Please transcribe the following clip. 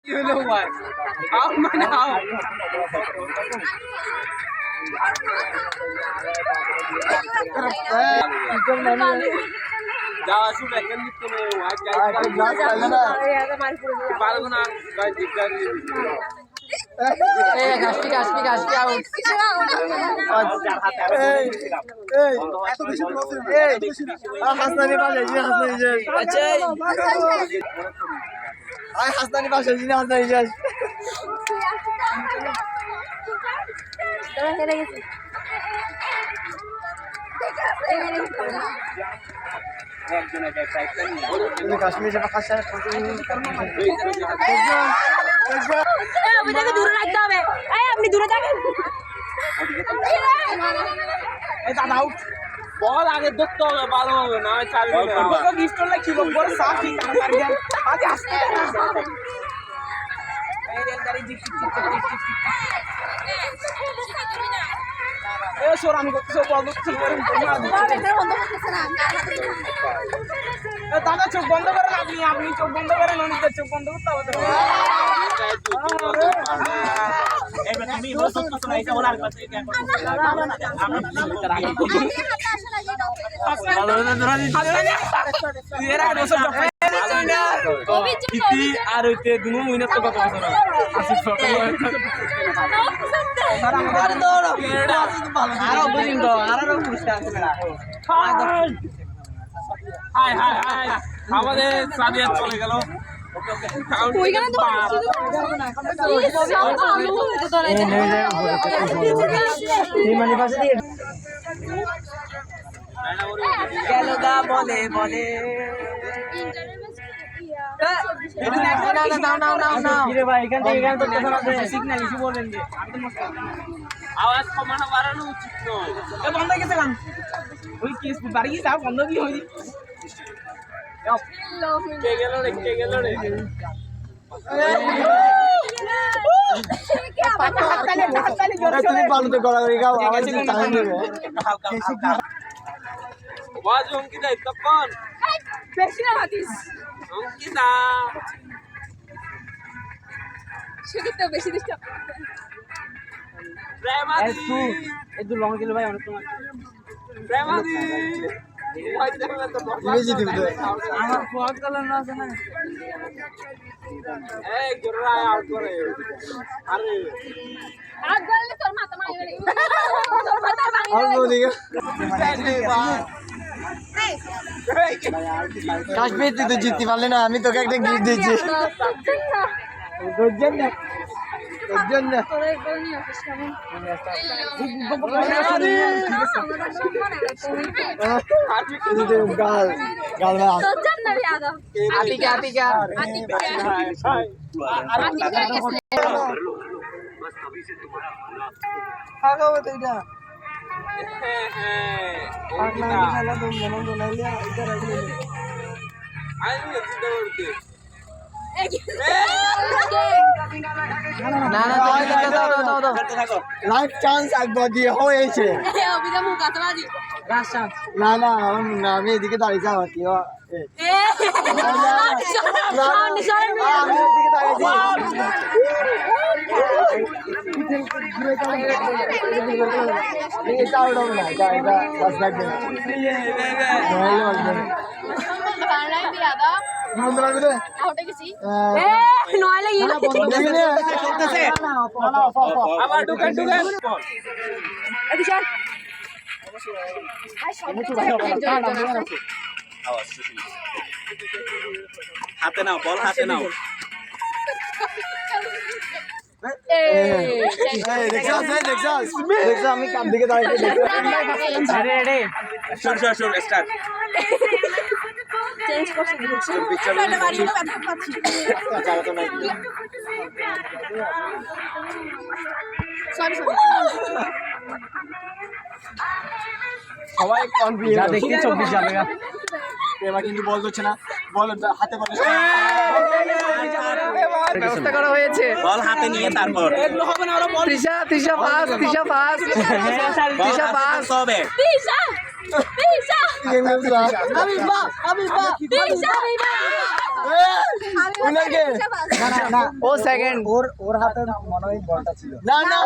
You know what? How man how? যাওয়া শুরু এখন নিতে নেই আজ পারবো না কাশপি কাশপি কাশপি আউট হাসনানি পাশে হাসনানি পাশে হাসনানি যাস কাশ্মীর সেটা খাস দূরে রাখতে হবে আপনি দূরে থাকেন বল আগে দেখতে হবে ভালো হবে না আমি দাদা চোখ বন্ধ করেন আপনি চোখ বন্ধ করেন অনেকটা চোখ বন্ধ করতে হবে আর হইতে দুনো মহিনা তো কত বছর আমাদের সাদিয়া চলে গেল বলে বলে আওয়াজ কমানো বাড়ানো উচিত নয় বন্ধ হয়ে গেছে গান ওই কেস বাড়ি গিয়ে যাও বন্ধ কি হয়নি কে গেল রে অঙ্কিতা তখন অঙ্কিতা সেটা বেশি ডিস্টার্ব একটু লং গেল ভাই অনেক সময় আমার ফোয়াক কালার না আছে না এই জোরা আউট করে আরে আগ গলে তোর মাথা মারি কাশ্মীর তুই তো জিততে পারলি না আমি তোকে একটা গিফট দিচ্ছি লাইফ চান্স একবার দিয়ে হয়েছে না না আমি এদিকে দাঁড়িয়েছি আমার কি আমি এদিকে হাতে নাও বল হাতে নাও আমি কাম দিকে দাঁড়িয়ে স্টার্ট চেঞ্জ করতে দিয়েছি এটা বাড়ি ব্যথা পাচ্ছি সরি সবাই কনফিউজ দেখি 24 যাবে এবার কিন্তু বল দিচ্ছে না বল হাতে বল ব্যবস্থা করা হয়েছে বল হাতে নিয়ে তারপর তৃষা পাস হবে তিশা উনাকে তৃষা first। না না ও সেকেন্ড ওর হাতে মনে হয় বলটা ছিল না না